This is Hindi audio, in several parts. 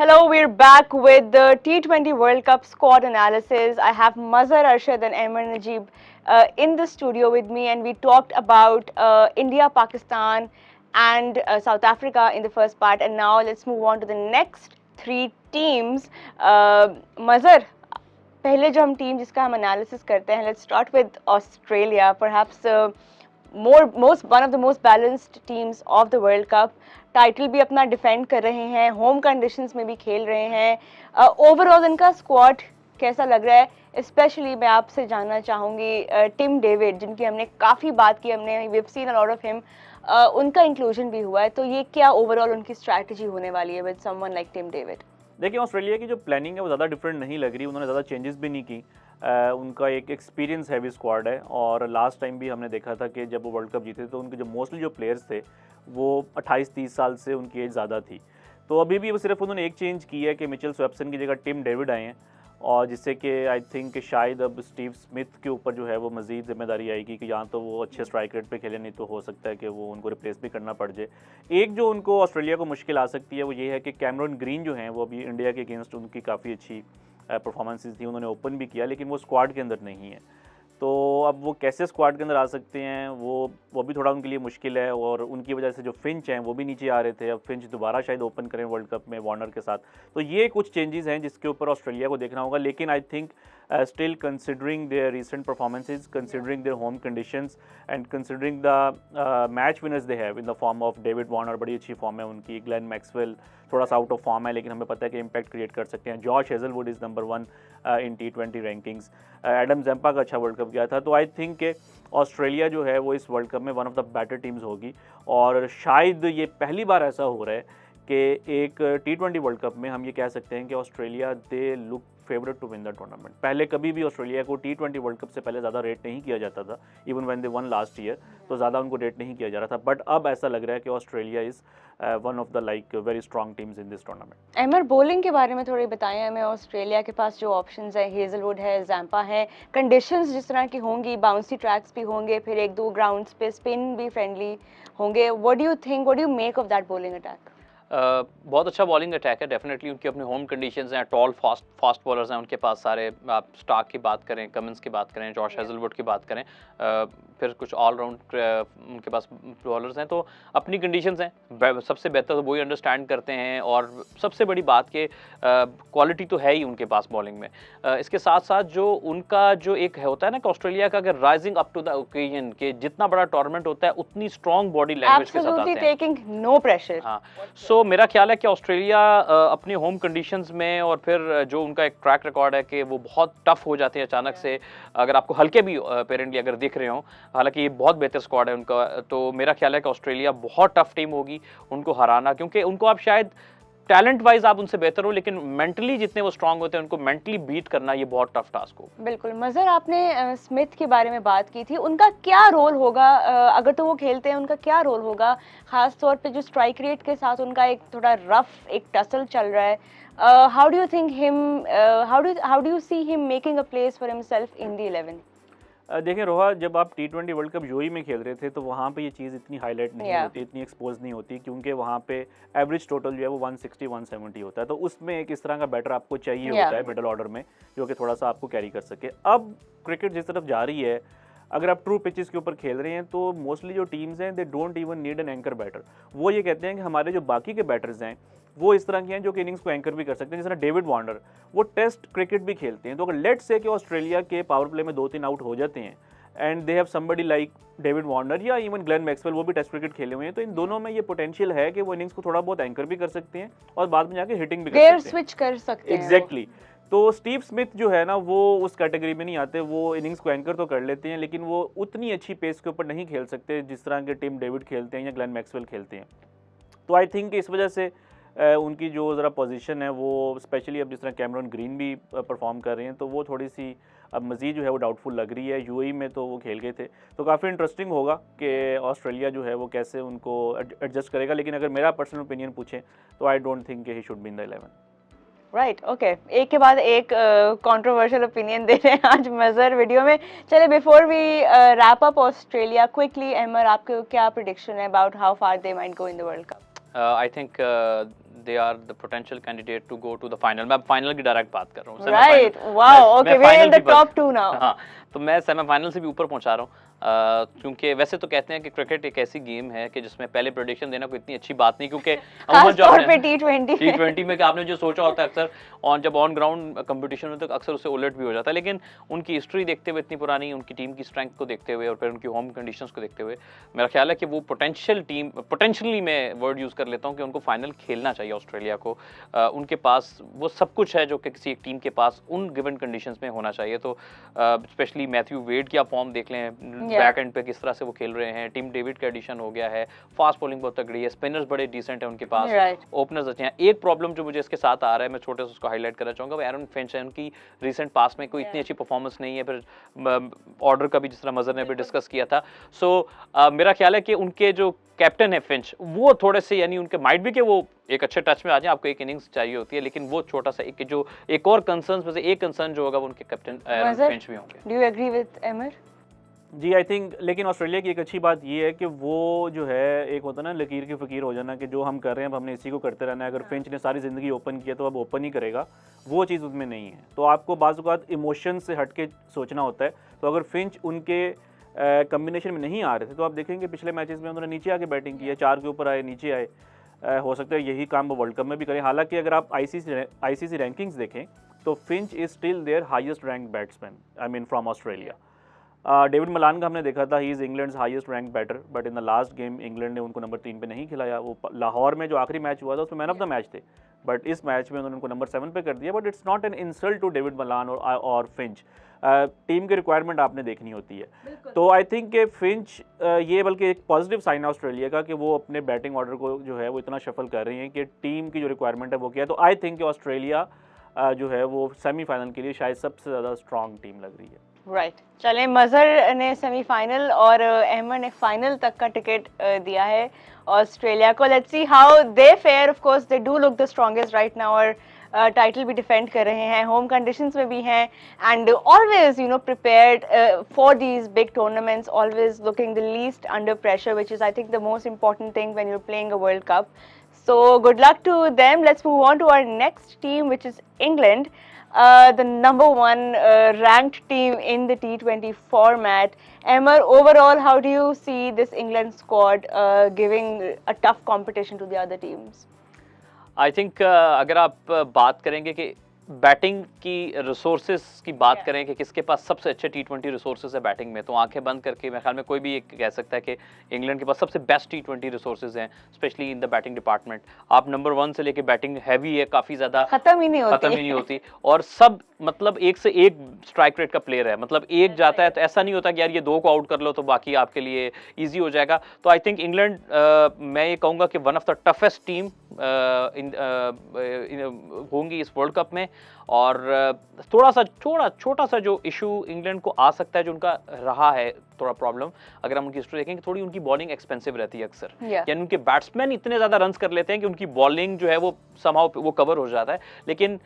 Hello, we're back with the T20 World Cup squad analysis. I have Mazhar Arshad and Emir Najib in the studio with me, and we talked about India, Pakistan, and South Africa in the first part. And now let's move on to the next three teams. Mazhar, पहले जो हम टीम जिसका हम एनालिसिस करते हैं, let's start with Australia, perhaps one of the most balanced teams of the World Cup. Title भी अपना डिफेंड कर रहे हैं, होम कंडीशंस में भी खेल रहे हैं. ओवरऑल इनका स्क्वाड कैसा लग रहा है? स्पेशली मैं आपसे जानना चाहूँगी टिम डेविड, जिनकी हमने काफ़ी बात की, हमने we have seen a lot of him, उनका इंक्लूजन भी हुआ है, तो ये क्या ओवरऑल उनकी स्ट्रैटेजी होने वाली है with someone like Tim David? देखिए, ऑस्ट्रेलिया की जो प्लानिंग है वो ज़्यादा डिफरेंट नहीं लग रही, उन्होंने ज़्यादा चेंजेस भी नहीं की. उनका एक एक्सपीरियंस हैवी स्क्वाड है और लास्ट टाइम भी हमने देखा था कि जब वो वर्ल्ड कप जीते तो उनके जो मोस्टली जो प्लेयर्स थे वो 28-30 साल से उनकी एज ज़्यादा थी. तो अभी भी वो सिर्फ उन्होंने एक चेंज की है कि मिचेल स्वैप्सन की जगह टिम डेविड आए हैं, और जिससे कि आई थिंक शायद अब स्टीव स्मिथ के ऊपर जो है वो मज़ीद जिम्मेदारी आएगी कि यहाँ तो वो अच्छे स्ट्राइक रेट पे खेले, नहीं तो हो सकता है कि वो उनको रिप्लेस भी करना पड़ जाए. एक जो उनको ऑस्ट्रेलिया को मुश्किल आ सकती है वो ये है कि कैमरन ग्रीन जो हैं वो अभी इंडिया के अगेंस्ट उनकी काफ़ी अच्छी परफॉर्मेंसेस थी, उन्होंने ओपन भी किया, लेकिन वो स्क्वाड के अंदर नहीं है. तो अब वो कैसे स्क्वाड के अंदर आ सकते हैं वो भी थोड़ा उनके लिए मुश्किल है, और उनकी वजह से जो फिंच हैं वो भी नीचे आ रहे थे. अब फिंच दोबारा शायद ओपन करें वर्ल्ड कप में वार्नर के साथ. तो ये कुछ चेंजेस हैं जिसके ऊपर ऑस्ट्रेलिया को देखना होगा, लेकिन I think still considering their recent performances, considering their home conditions and considering the match winners they have in the form of David Warner, बड़ी अच्छी फॉर्म है उनकी. ग्लेन मैक्सवेल थोड़ा सा आउट ऑफ फॉर्म है, लेकिन हमें पता है कि इम्पैक्ट क्रिएट कर सकते हैं. Josh Hazlewood is number 1 in T20 rankings. Adam Zampa का अच्छा वर्ल्ड कप गया था. तो आई थिंक कि ऑस्ट्रेलिया जो है वो इस वर्ल्ड कप में one of the better teams होगी, और शायद ये पहली बार ऐसा हो रहा है कि एक T20 वर्ल्ड कप में हम ये कह सकते हैं कि Australia they look favourite to win the tournament. पहले कभी भी ऑस्ट्रेलिया को T20 वर्ल्ड कप से पहले ज़्यादा रेट नहीं किया जाता था, even when they one last year, तो ज़्यादा उनको रेट नहीं किया जा रहा था. बट अब ऐसा लग रहा है कि Australia is one of the like very strong teams in this tournament. एमर, बॉलिंग के बारे में थोड़ी बताएं हमें. ऑस्ट्रेलिया के पास जो ऑप्शंस है, हेजलवुड है, जैम्पा है, कंडीशंस जिस तरह की होंगी, बाउंसी ट्रैक्स भी होंगे, फिर एक दो ग्राउंड्स पे स्पिन भी फ्रेंडली होंगे. What do you think, what do you make of that bowling attack? बहुत अच्छा बॉलिंग अटैक है डेफिनेटली. उनकी अपने होम कंडीशंस हैं, टॉल फास्ट बॉलर्स हैं उनके पास सारे. आप स्टार्क की बात करें, कमिंस की बात करें, जॉश हेजलवुड की बात करें, फिर कुछ ऑलराउंड उनके पास बॉलर्स हैं. तो अपनी कंडीशंस हैं, सबसे बेहतर तो वही अंडरस्टैंड करते हैं, और सबसे बड़ी बात कि क्वालिटी तो है ही उनके पास बॉलिंग में. इसके साथ साथ जो उनका जो एक होता है ना कि ऑस्ट्रेलिया का अगर rising up to the occasion, के जितना बड़ा टूर्नामेंट होता है उतनी स्ट्रॉन्ग बॉडी लैंग्वेज के साथ आते हैं. Taking no pressure. हाँ, सो मेरा ख्याल है कि ऑस्ट्रेलिया अपने होम कंडीशंस में, और फिर जो उनका एक ट्रैक रिकॉर्ड है कि वो बहुत टफ हो जाते हैं अचानक से, अगर आपको हल्के भी पेरेंटली अगर दिख रहे हो, हालांकि ये बहुत बेहतर स्क्वाड है उनका. तो मेरा ख्याल है कि ऑस्ट्रेलिया बहुत टफ टीम होगी उनको हराना, क्योंकि उनको आप शायद टैलेंट वाइज आप उनसे बेहतर हो, लेकिन मेंटली जितने वो स्ट्रांग होते हैं उनको मेंटली बीट करना ये बहुत टफ टास्क हो. बिल्कुल. मज़र, आपने स्मिथ के बारे में बात की थी, उनका क्या रोल होगा अगर तो वो खेलते हैं, उनका क्या रोल होगा, खास तौर पे जो स्ट्राइक रेट के साथ उनका एक थोड़ा रफ एक टसल चल रहा है. How do you think him, how do you see him making a place for himself in the 11? देखें रोहा, जब आप T20 वर्ल्ड कप यूएई में खेल रहे थे तो वहाँ पे ये चीज़ इतनी हाईलाइट नहीं होती, इतनी एक्सपोज नहीं होती, क्योंकि वहाँ पे एवरेज टोटल जो है वो 160-170 होता है. तो उसमें एक इस तरह का बैटर आपको चाहिए होता है मिडल ऑर्डर में, जो कि थोड़ा सा आपको कैरी कर सके. अब क्रिकेट जिस तरफ जा रही है, अगर आप ट्रू पिचेस के ऊपर खेल रहे हैं तो मोस्टली जो टीम्स हैं they don't even need an anchor batter. वो ये कहते हैं कि हमारे जो बाकी के बैटर्स हैं वो इस तरह के हैं जो कि इनिंग्स को एंकर भी कर सकते हैं. जिस तरह डेविड वार्नर, वो टेस्ट क्रिकेट भी खेलते हैं. तो अगर लेट्स से कि ऑस्ट्रेलिया के पावर प्ले में 2-3 आउट हो जाते हैं and they have somebody like David Warner या इवन ग्लेन मैक्सवेल, वो भी टेस्ट क्रिकेट खेले हुए हैं, तो इन दोनों में ये पोटेंशियल है कि वो इनिंग्स को थोड़ा बहुत एंकर भी कर सकते हैं और बाद में जाके हिटिंग भी कर सकते हैं, स्विच कर सकते हैं. एग्जैक्टली. तो स्टीव स्मिथ जो है ना वो उस कैटेगरी में नहीं आते. वो इनिंग्स को एंकर तो कर लेते हैं, लेकिन वो उतनी अच्छी पेस के ऊपर नहीं खेल सकते जिस तरह के टिम डेविड खेलते हैं या ग्लेन मैक्सवेल खेलते हैं. तो आई थिंक इस वजह से उनकी जो ज़रा पोजीशन है वो, स्पेशली अब जिस तरह कैमरन ग्रीन भी परफॉर्म कर रहे हैं, तो वो थोड़ी सी अब मज़ीद जो है वो डाउटफुल लग रही है. यूएई में तो वो खेल गए थे, तो काफ़ी इंटरेस्टिंग होगा कि ऑस्ट्रेलिया जो है वो कैसे उनको एडजस्ट करेगा. लेकिन अगर मेरा पर्सनल ओपिनियन पूछें तो I don't think he should be in the 11. Right, okay. एक के बाद एक कंट्रोवर्शियल ओपिनियन दे रहे हैं आज मज़र वीडियो में. चले, before we wrap up Australia, quickly एमर, आपके क्या प्रेडिक्शन है about how far they might go in the world cup? I think they are the potential candidate to go to the final. मैं फाइनल की डायरेक्ट बात कर रहा हूँ। Right, wow, okay, we are in the top 2 now. हाँ, तो मैं सेमीफाइनल से भी ऊपर पहुंचा रहा हूँ, क्योंकि वैसे तो कहते हैं कि क्रिकेट एक ऐसी गेम है कि जिसमें पहले प्रेडिक्शन देना कोई इतनी अच्छी बात नहीं, क्योंकि खास तौर पे T20 में कि आपने जो सोचा होता है अक्सर जब ऑन ग्राउंड कंपटीशन में तो अक्सर उससे उलट भी हो जाता है। लेकिन उनकी हिस्ट्री देखते हुए इतनी पुरानी, उनकी टीम की स्ट्रेंथ को देखते हुए और फिर उनकी होम कंडीशंस को देखते हुए मेरा ख्याल है कि वो पोटेंशियली मैं वर्ड यूज़ कर लेता हूँ कि उनको फाइनल खेलना चाहिए ऑस्ट्रेलिया को। उनके पास वो सब कुछ है जो कि किसी एक टीम के पास उन गिवन कंडीशंस में होना चाहिए। तो स्पेशली मैथ्यू वेड की आप फॉर्म देख लें, बैक एंड पे किस तरह से वो खेल रहे हैं। टिम डेविड का एडिशन हो गया है, फास्ट बॉलिंग बहुत तगड़ी है, स्पिनर्स बड़े डिसेंट है उनके पास, ओपनर्स अच्छे हैं। एक प्रॉब्लम जो मुझे इसके साथ आ रहा है, मैं छोटे से उसको हाईलाइट करना चाहूंगा, वो एरन फिंच है। उनकी रिसेंट पास में कोई इतनी अच्छी परफॉर्मेंस नहीं है। फिर ऑर्डर का भी जिस तरह मजर ने भी डिस्कस किया था। सो मेरा ख्याल है कि उनके जो कैप्टन है फिंच, वो थोड़े से यानी उनके माइट भी कि वो एक अच्छे टच में आ जाए, आपको एक इनिंग्स चाहिए होती है, लेकिन वो छोटा सा एक और कंसर्न में से एक कंसर्न जो होगा वो उनके कैप्टन फिंच भी होंगे। डू यू एग्री विद एमर? जी, आई थिंक, लेकिन ऑस्ट्रेलिया की एक अच्छी बात ये है कि वो जो है, एक होता है ना लकीर की फ़कीर हो जाना, कि जो हम कर रहे हैं अब हमने इसी को करते रहना है। अगर फिंच ने सारी ज़िंदगी ओपन किया तो अब ओपन ही करेगा, वो चीज़ उसमें नहीं है। तो आपको बाज़ औक़ात इमोशन से हट के सोचना होता है। तो अगर फिंच उनके कम्बिनेशन में नहीं आ रहे थे तो आप देखेंगे पिछले मैचेस में उन्होंने नीचे आके बैटिंग की है, 4 के ऊपर आए, नीचे आए। हो सकता है यही काम वो वर्ल्ड कप में भी करें। हालांकि अगर आप आईसीसी रैंकिंग्स देखें तो Finch is still there highest rank batsman, I mean from Australia. David Malan का हमने देखा था, he is England's highest rank batter, but in the last game England ने उनको नंबर 3 पे नहीं खिलाया। वो लाहौर में जो आखिरी मैच हुआ था उसमें मैन ऑफ द मैच थे, बट इस मैच में उन्होंने उनको नंबर 7 पे कर दिया। But it's not an insult to David Malan और फिंच। टीम की रिक्वायरमेंट आपने देखनी होती है। तो आई थिंक कि फिंच ये बल्कि एक पॉजिटिव साइन है ऑस्ट्रेलिया का कि वो अपने बैटिंग ऑर्डर को जो है वो इतना शफल कर रही हैं कि टीम की जो रिक्वायरमेंट है वो क्या है। तो आई थिंक कि ऑस्ट्रेलिया जो है वो सेमीफाइनल के लिए शायद सबसे ज़्यादा स्ट्रॉन्ग टीम लग रही है। राइट, चलें, मजहर ने सेमीफाइनल और अहमद ने फाइनल तक का टिकट दिया है ऑस्ट्रेलिया को। Let's see how they fare. Of course they do look the strongest right now और टाइटल भी डिफेंड कर रहे हैं, होम कंडीशंस में भी हैं, and always prepared for these big tournaments, always looking the least under pressure, which is I think the most important thing when you are playing a world cup. So good luck to them. Let's move on to our next team, which is England, the number 1 ranked team in the T20 format. Emma, overall, how do you see this England squad giving a tough competition to the other teams? I think अगर आप बात करेंगे कि बैटिंग की रिसोर्सेज की बात करें कि किसके पास सबसे अच्छे T20 रिसोर्सेज है बैटिंग में, तो आंखें बंद करके मेरे ख्याल में कोई भी एक कह सकता है कि इंग्लैंड के पास सबसे बेस्ट T20 रिसोर्सेज हैं, specially in the batting department. आप नंबर 1 से लेके बैटिंग हैवी है, काफ़ी ज़्यादा खत्म ही नहीं होती और सब मतलब एक से एक स्ट्राइक रेट का प्लेयर है। मतलब एक जाता है तो ऐसा नहीं होता कि यार ये 2 को आउट कर लो तो बाकी आपके लिए ईजी हो जाएगा। तो आई थिंक इंग्लैंड, मैं ये कहूँगा कि one of the toughest team होंगी इस वर्ल्ड कप में। और छोटा सा जो इशू इंग्लैंड को आ सकता है, जो उनका रहा है थोड़ा प्रॉब्लम, अगर हम उनकी हिस्ट्री देखेंगे, थोड़ी उनकी बॉलिंग एक्सपेंसिव रहती है अक्सर, यानी उनके बैट्समैन इतने ज़्यादा रन्स कर लेते हैं कि उनकी बॉलिंग जो है वो समहाउ वो कवर हो जाता है, लेकिन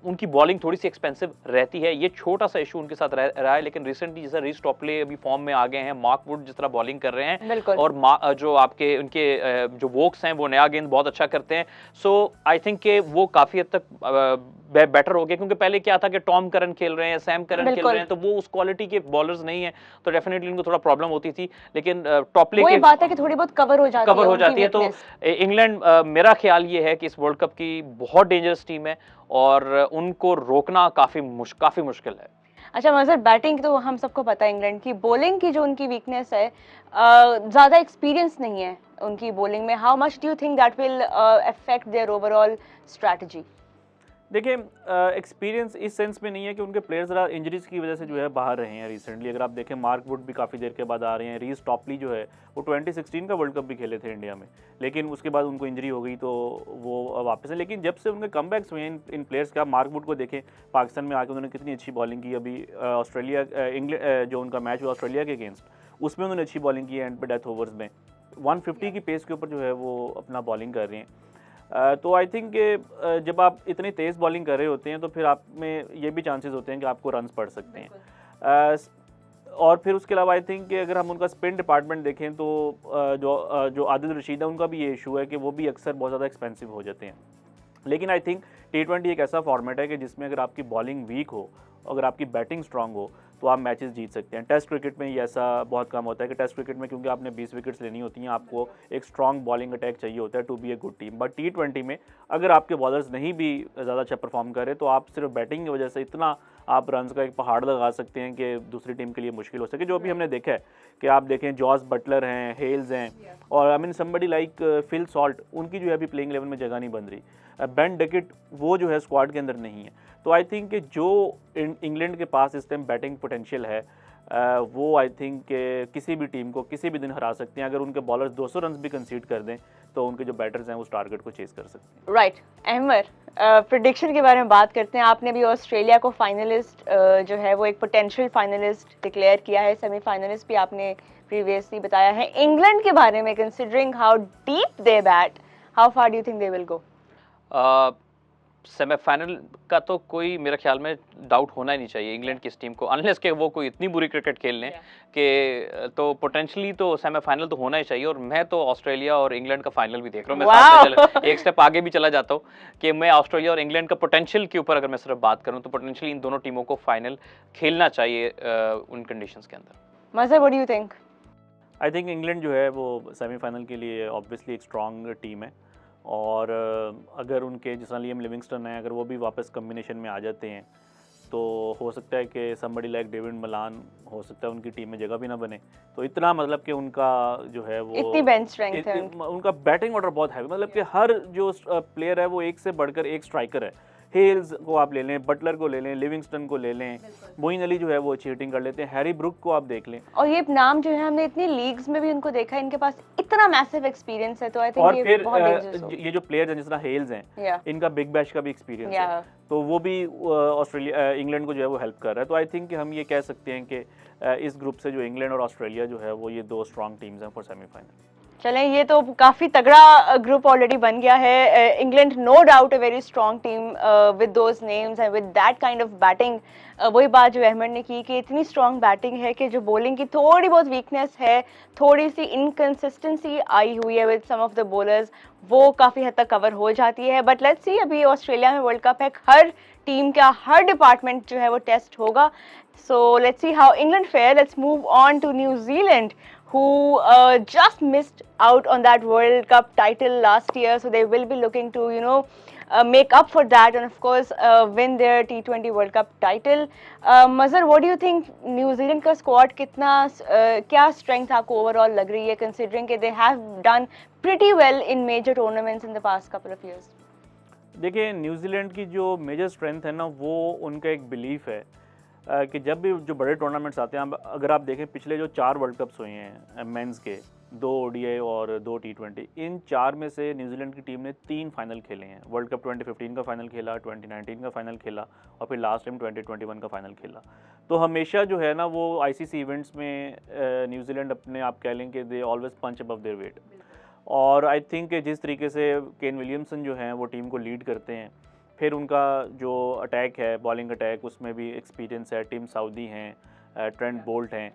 उनकी बॉलिंग थोड़ी सी एक्सपेंसिव रहती है। ये छोटा सा इशू उनके साथ रहा है। लेकिन रिसेंटली जैसे रीस टॉपले अभी फॉर्म में आ गए हैं, मार्क वुड जिस तरह बॉलिंग कर रहे हैं, और जो आपके उनके जो वोक्स हैं वो नया गेंद बहुत अच्छा करते हैं। सो आई थिंक कि वो काफ़ी हद तक बेटर हो गया, क्योंकि पहले क्या था कि टॉम करन खेल रहे हैं, सैम करन खेल रहे हैं, तो वो उस क्वालिटी के बॉलर्स नहीं है, तो डेफिनेटली उनको थोड़ा प्रॉब्लम होती थी। लेकिन टॉपले की बात है कि थोड़ी बहुत कवर हो जाती है। तो इंग्लैंड, मेरा ख्याल ये है कि इस वर्ल्ड कप की बहुत डेंजरस टीम है और उनको रोकना काफ़ी मुश्किल है। अच्छा मजहर, बैटिंग तो हम सबको पता है इंग्लैंड की, बॉलिंग की जो उनकी वीकनेस है, ज़्यादा एक्सपीरियंस नहीं है उनकी बॉलिंग में। How much do you think that will affect there overall strategy? देखिए, एक्सपीरियंस इस सेंस में नहीं है कि उनके प्लेयर्स ज़रा इंजरीज की वजह से जो है बाहर रहे हैं रिसेंटली। अगर आप देखें, मार्क वुड भी काफ़ी देर के बाद आ रहे हैं, रीस टॉपली जो है वो 2016 का वर्ल्ड कप भी खेले थे इंडिया में, लेकिन उसके बाद उनको इंजरी हो गई तो वो वापस है। लेकिन जब से उनके कमबैक्स हुए हैं इन प्लेयर्स के, आप मार्क वुड को देखें, पाकिस्तान में आके उन्होंने कितनी अच्छी बॉलिंग की। अभी इंग्लैंड जो उनका मैच हुआ ऑस्ट्रेलिया के अगेंस्ट, उसमें उन्होंने अच्छी बॉलिंग की एंड पे डेथ ओवर्स में 150 की पेस के ऊपर जो है वो अपना बॉलिंग कर रहे हैं। तो आई थिंक जब आप इतनी तेज़ बॉलिंग कर रहे होते हैं तो फिर आप में ये भी चांसेस होते हैं कि आपको रन्स पड़ सकते हैं। और फिर उसके अलावा आई थिंक कि अगर हम उनका स्पिन डिपार्टमेंट देखें तो जो आदिल रशीद है उनका भी ये इशू है कि वो भी अक्सर बहुत ज़्यादा एक्सपेंसिव हो जाते हैं। लेकिन आई थिंक T20 एक ऐसा फॉर्मेट है कि जिसमें अगर आपकी बॉलिंग वीक हो, अगर आपकी बैटिंग स्ट्रांग हो, तो आप मैचेस जीत सकते हैं। टेस्ट क्रिकेट में ये ऐसा बहुत कम होता है कि टेस्ट क्रिकेट में क्योंकि आपने 20 विकेट्स लेनी होती हैं, आपको एक स्ट्रॉन्ग बॉलिंग अटैक चाहिए होता है to be a good team. But T20 में अगर आपके बॉलर्स नहीं भी ज़्यादा अच्छा परफॉर्म करें तो आप सिर्फ बैटिंग की वजह से इतना आप रन्स का एक पहाड़ लगा सकते हैं कि दूसरी टीम के लिए मुश्किल हो सके। जो भी हमने देखा है कि आप देखें जॉस बटलर हैं, हेल्स हैं, और I mean somebody like Phil Salt, उनकी जो है अभी प्लेइंग 11 में जगह नहीं बन रही। बेन डकेट वो जो है स्क्वाड के अंदर नहीं है। तो आई थिंक कि जो इंग्लैंड के पास इस टाइम बैटिंग पोटेंशियल है वो आई थिंक किसी भी टीम को किसी भी दिन हरा सकते हैं। अगर उनके बॉलर्स 200 रन भी कंसीड कर दें तो उनके जो बैटर्स हैं उस टारगेट को चेस कर सकते हैं। राइट अहमर, प्रिडिक्शन के बारे में बात करते हैं। आपने भी ऑस्ट्रेलिया को फाइनलिस्ट जो है वो एक पोटेंशियल फाइनलिस्ट डिक्लेयर किया है, सेमीफाइनलिस्ट भी आपने प्रीवियसली बताया है। इंग्लैंड के बारे में, considering how deep they bat, how far do you think they will go? Semifinal का तो कोई मेरे ख्याल में डाउट होना ही नहीं चाहिए इंग्लैंड की इस टीम को, अनलेस के वो कोई इतनी बुरी क्रिकेट खेल लें कि तो पोटेंशियली तो सेमीफाइनल तो होना ही चाहिए। और मैं तो ऑस्ट्रेलिया और इंग्लैंड का फाइनल भी देख रहा हूँ। मैं साथ में एक स्टेप आगे भी चला जाता हूँ कि मैं ऑस्ट्रेलिया और इंग्लैंड का पोटेंशियल के ऊपर अगर मैं सिर्फ बात करूँ तो पोटेंशियली इन दोनों टीमों को फाइनल खेलना चाहिए उन कंडीशंस के अंदर। Mazhar, what do you think? I think England जो है वो सेमीफाइनल के लिए ऑब्वियसली एक स्ट्रॉन्ग टीम है, और अगर उनके जिस लियम लिविंगस्टन है अगर वो भी वापस कम्बिनेशन में आ जाते हैं तो हो सकता है कि समबडी लाइक डेविड मलान हो सकता है उनकी टीम में जगह भी ना बने। तो इतना मतलब कि उनका जो है वो इतनी बेंच स्ट्रेंथ है उनका बैटिंग ऑर्डर बहुत हैवी, मतलब कि हर जो प्लेयर है वो एक से बढ़कर एक स्ट्राइकर है। हेल्स को आप ले लें, बटलर को ले लें, लिविंगस्टन को ले लें, मोइन अली जो है वो चीटिंग कर लेते हैं, हैरी ब्रुक को आप देख लें। और ये नाम जो है हमने इतनी लीग्स में भी उनको देखा है, इनके पास इतना मैसिव एक्सपीरियंस है। तो आई थिंक ये फिर बहुत डेंजरस हो। ये जो प्लेयर हैं जिस तरह हेल्स हैं इनका बिग बैश का भी एक्सपीरियंस है, तो वो भी ऑस्ट्रेलिया इंग्लैंड को जो है वो हेल्प कर रहा है। तो आई थिंक कि हम ये कह सकते हैं कि इस ग्रुप से जो इंग्लैंड और ऑस्ट्रेलिया जो है वो ये दो स्ट्रॉन्ग टीम्स हैं फॉर सेमीफाइनल। चलें, ये तो काफ़ी तगड़ा ग्रुप ऑलरेडी बन गया है। England no doubt a very strong team with those names and with that kind of batting. वही बात जो अहमद ने की कि इतनी स्ट्रॉन्ग बैटिंग है कि जो बॉलिंग की थोड़ी बहुत वीकनेस है, थोड़ी सी इनकन्सिस्टेंसी आई हुई है with some of the bowlers, वो काफ़ी हद तक कवर हो जाती है। बट लेट्स सी, अभी ऑस्ट्रेलिया में वर्ल्ड कप है, हर टीम का हर डिपार्टमेंट जो है वो टेस्ट होगा। So let's see how England fare. Let's move on to New Zealand, who just missed out on that World Cup title last year, so they will be looking to make up for that and of course win their T20 World Cup title. Mazhar, what do you think, New Zealand का squad कितना क्या strength आपको overall लग रही है, considering कि they have done pretty well in major tournaments in the past couple of years? देखिए, न्यूजीलैंड की जो मेजर स्ट्रेंथ है ना वो उनका एक बिलीफ है कि जब भी जो बड़े टूर्नामेंट्स आते हैं, अगर आप देखें पिछले जो 4 वर्ल्ड कप्स हुए हैं मेंस के, 2 ODI और 2 T20, इन 4 में से न्यूजीलैंड की टीम ने 3 फाइनल खेले हैं। वर्ल्ड कप 2015 का फाइनल खेला, 2019 का फाइनल खेला और फिर लास्ट टाइम 2021 का फाइनल खेला। तो हमेशा जो है ना वो ICC इवेंट्स में न्यूजीलैंड अपने आप कह लें कि they always punch above their weight. और आई थिंक जिस तरीके से केन विलियमसन जो हैं वो टीम को लीड करते हैं, फिर उनका जो अटैक है, बॉलिंग अटैक, उसमें भी एक्सपीरियंस है, टीम साउदी हैं, ट्रेंट बोल्ट हैं,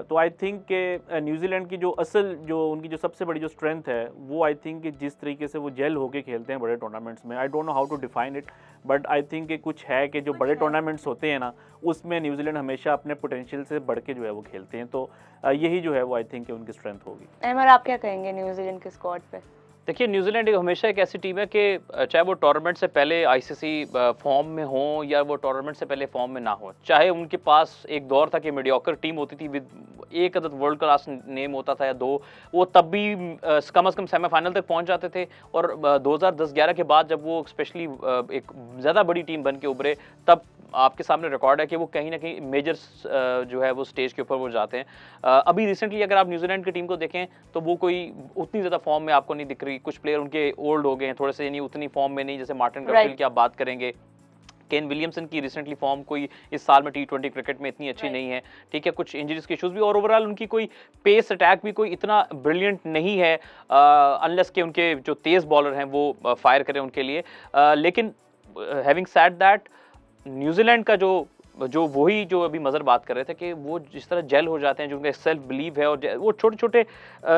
तो आई थिंक कि न्यूजीलैंड की जो असल जो उनकी जो सबसे बड़ी जो स्ट्रेंथ है वो आई थिंक कि जिस तरीके से वो जेल होके खेलते हैं बड़े टूर्नामेंट्स में, I don't know how to define it, but I think कि कुछ है कि जो बड़े टूर्नामेंट्स होते हैं ना उसमें न्यूजीलैंड हमेशा अपने पोटेंशियल से बढ़ के जो है वो खेलते हैं। तो यही जो है वो आई थिंक कि उनकी स्ट्रेंथ होगी। अहमद, आप क्या कहेंगे न्यूजीलैंड के स्क्वाड पे? देखिए, न्यूजीलैंड हमेशा एक ऐसी टीम है कि चाहे वो टूर्नामेंट से पहले ICC फॉर्म में हो या वो टूर्नामेंट से पहले फॉर्म में ना हो, चाहे उनके पास एक दौर था कि मीडियोकर टीम होती थी विद एक अदद वर्ल्ड क्लास नेम होता था या 2, वो तब भी कम से कम सेमीफाइनल तक पहुंच जाते थे। और 2010-11 के बाद जब वो स्पेशली एक ज़्यादा बड़ी टीम बन के उभरे, तब आपके सामने रिकॉर्ड है कि वो कहीं ना कहीं मेजर जो है वो स्टेज के ऊपर वो जाते हैं। अभी रिसेंटली अगर आप न्यूजीलैंड की टीम को देखें तो वो कोई उतनी ज़्यादा फॉर्म में आपको नहीं दिख रही। कुछ प्लेयर उनके ओल्ड हो गए हैं थोड़े से, यानी उतनी फॉर्म में नहीं, जैसे मार्टिन गप्टिल की आप बात करेंगे, केन विलियमसन की रिसेंटली फॉर्म कोई इस साल में T20 क्रिकेट में इतनी अच्छी नहीं है, ठीक है, कुछ इंजरीज के इश्यूज भी, और ओवरऑल उनकी कोई पेस अटैक भी कोई इतना ब्रिलियंट नहीं है, अनलेस के उनके जो तेज़ बॉलर हैं वो फायर करें उनके लिए। लेकिन हैविंग सैड दैट, न्यूजीलैंड का जो जो वही जो अभी मज़र बात कर रहे थे कि वो जिस तरह जेल हो जाते हैं, जो उनका सेल्फ बिलीव है, और वो छोटे छोटे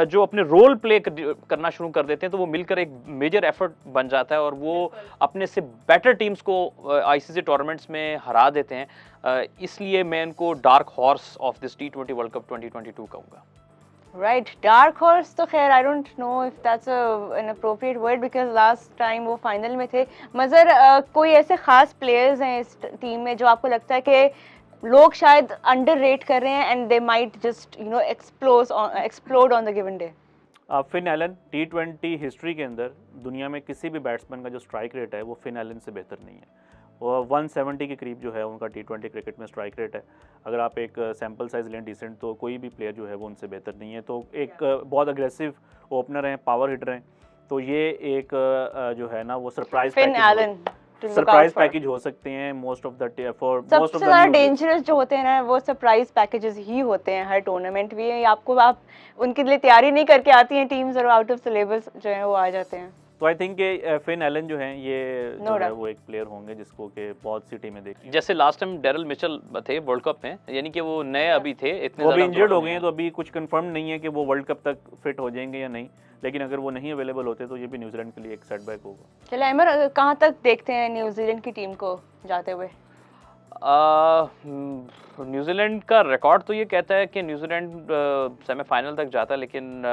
जो अपने रोल प्ले करना शुरू कर देते हैं, तो वो मिलकर एक मेजर एफर्ट बन जाता है और वो अपने से बेटर टीम्स को आईसीसी टूर्नामेंट्स में हरा देते हैं। इसलिए मैं इनको dark horse of this T20 world cup 2022 कहूँगा। Right, dark horse तो खैर I don't know if that's an appropriate word because last time वो final में थे। मज़र कोई ऐसे खास players हैं इस टीम में जो आपको लगता है कि लोग शायद underrate कर रहे हैं and they might just explode on the given day? Finn Allen T20 history के अंदर दुनिया में किसी भी बैट्समैन का जो स्ट्राइक रेट है वो फिन एलन से बेहतर नहीं है। और 170 के करीब जो है उनका T20 क्रिकेट में स्ट्राइक रेट है। अगर आप एक सैम्पल साइज लें डिसेंट, तो कोई भी प्लेयर जो है वो उनसे बेहतर नहीं है। तो एक बहुत अग्रेसिव ओपनर हैं, पावर हिटर हैं, तो ये एक जो है ना वो सरप्राइज पैकेज हो सकते हैं most of the for most of the सबसे ज़्यादा डेंजरस जो होते हैं ना वो सरप्राइज पैकेजेस ही होते हैं हर टूर्नामेंट में। आपको आप उनके लिए तैयारी नहीं करके आती हैं टीम्स और आउट ऑफ सिलेबस जो है वो आ जाते हैं। तो आई थिंक कि फिन एलन जो हैं ये जो है वो एक प्लेयर होंगे जिसको कि बहुत सी टीमें देखी। जैसे लास्ट टाइम डेरिल मिचेल थे वर्ल्ड कप में, यानी कि वो नए अभी थे, इतने वो भी इंजर्ड हो गए हैं, तो अभी कुछ कंफर्म नहीं है कि वो वर्ल्ड कप तक फिट हो जाएंगे या नहीं, लेकिन अगर वो नहीं अवेलेबल होते तो ये भी न्यूजीलैंड के लिए एक सेटबैक होगा। चलो अमर, कहाँ तक देखते हैं न्यूजीलैंड की टीम को जाते हुए? न्यूजीलैंड का रिकॉर्ड तो ये कहता है कि न्यूजीलैंड सेमीफाइनल तक जाता है, लेकिन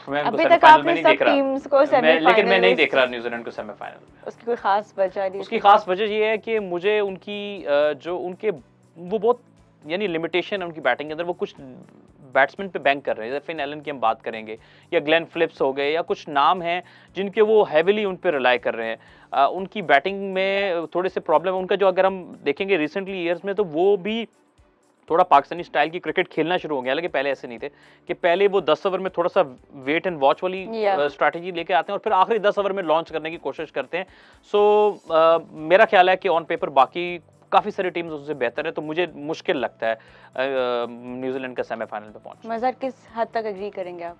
मैं अभी तक आपने सब टीम्स को सेमीफाइनल, लेकिन मैं नहीं देख रहा न्यूजीलैंड को सेमीफाइनल में। उसकी कोई खास वजह नहीं? उसकी खास वजह ये है कि मुझे उनकी जो उनके वो बहुत यानी लिमिटेशन है उनकी बैटिंग के अंदर, वो कुछ बैट्समैन पे बैंक कर रहे हैं। जैसे फिन एलन की हम बात करेंगे, या ग्लेन फिलिप्स हो गए, या कुछ नाम हैं जिनके वो हैविली उन पे रिलाई कर रहे हैं। उनकी बैटिंग में थोड़े से प्रॉब्लम है। उनका जो अगर हम देखेंगे रिसेंटली ईयर्स में, तो वो भी थोड़ा पाकिस्तानी स्टाइल की क्रिकेट खेलना शुरू हो गया। हालांकि पहले ऐसे नहीं थे कि पहले वो 10 ओवर में थोड़ा सा वेट एंड वॉच वाली स्ट्रैटेजी लेके आते हैं और फिर आखिरी 10 ओवर में लॉन्च करने की कोशिश करते हैं। सो मेरा ख्याल है कि ऑन पेपर बाकी काफ़ी सारी टीम्स उससे बेहतर है, तो मुझे मुश्किल लगता है न्यूजीलैंड का सेमीफाइनल पे पहुंचना। मज़र किस हद तक एग्री करेंगे आप?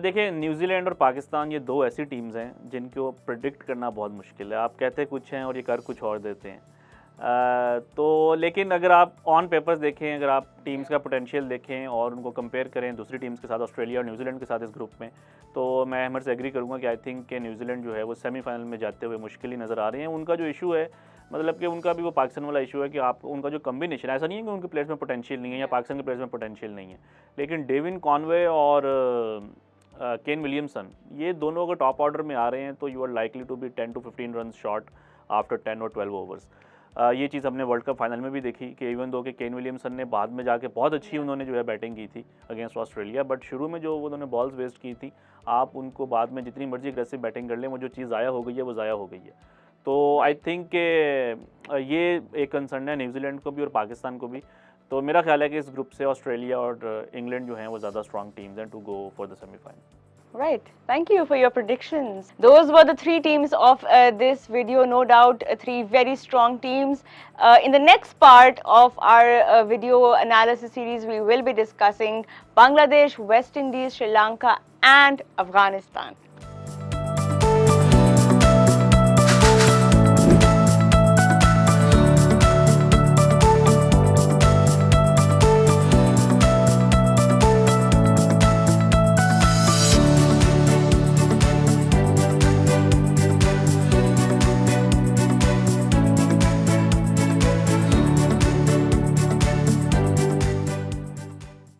देखिए, न्यूजीलैंड और पाकिस्तान ये दो ऐसी टीम्स हैं जिनको प्रेडिक्ट करना बहुत मुश्किल है। आप कहते कुछ हैं और ये कर कुछ और देते हैं। तो लेकिन अगर आप ऑन पेपर्स देखें, अगर आप टीम्स का पोटेंशियल देखें और उनको कंपेयर करें दूसरी टीम्स के साथ, ऑस्ट्रेलिया और न्यूजीलैंड के साथ इस ग्रुप में, तो मैं अहमद से एग्री करूंगा कि आई थिंक कि न्यूजीलैंड जो है वो सेमीफाइनल में जाते हुए मुश्किल ही नज़र आ रहे हैं। उनका जो इशू है, मतलब कि उनका भी वो पाकिस्तान वाला इशू है कि आप उनका जो कम्बिनेशन, ऐसा नहीं है कि उनके प्लेयर्स में पोटेंशियल नहीं है या पाकिस्तान के प्लेयर्स में पोटेंशियल नहीं है, लेकिन डेविन कॉनवे और केन विलियमसन, ये दोनों अगर टॉप ऑर्डर में आ रहे हैं तो you are likely to be 10 to 15 run short after 10 और 12 ओवर्स। ये चीज़ हमने वर्ल्ड कप फाइनल में भी देखी कि इवन दो कि केन विलियमसन ने बाद में जाके बहुत अच्छी उन्होंने जो है बैटिंग की थी अगेंस्ट ऑस्ट्रेलिया, बट शुरू में जो उन्होंने बॉल्स वेस्ट की थी, आप उनको बाद में जितनी मर्जी अग्रेसिव बैटिंग कर लें, वो जो चीज़ ज़ाया हो गई है वो ज़ाया हो गई है। तो आई थिंक कि ये एक कंसर्न है न्यूजीलैंड को भी और पाकिस्तान को भी। तो मेरा ख्याल है कि इस ग्रुप से ऑस्ट्रेलिया और इंग्लैंड जो हैं वो ज़्यादा स्ट्रॉन्ग टीम्स हैं to go for the semifinal. Right. Thank you for your predictions. Those were the three teams of this video. No doubt, three very strong teams. In the next part of our video analysis series, we will be discussing Bangladesh, West Indies, Sri Lanka, and Afghanistan.